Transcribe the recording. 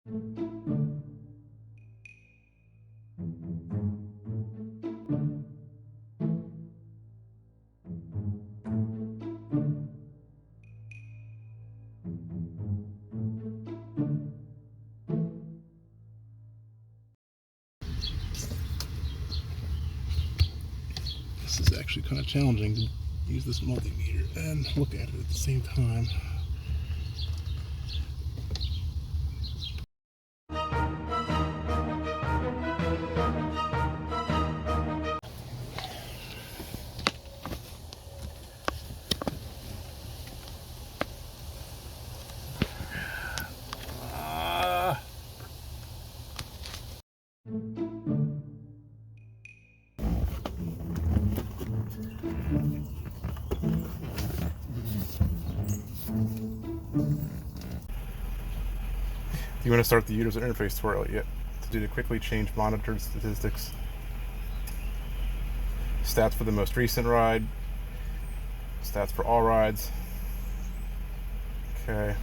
This is actually kind of challenging to use this multimeter and look at it at the same time. If you want to start the user interface tutorial yet, to do the quickly change monitored statistics, stats for the most recent ride, stats for all rides. Okay.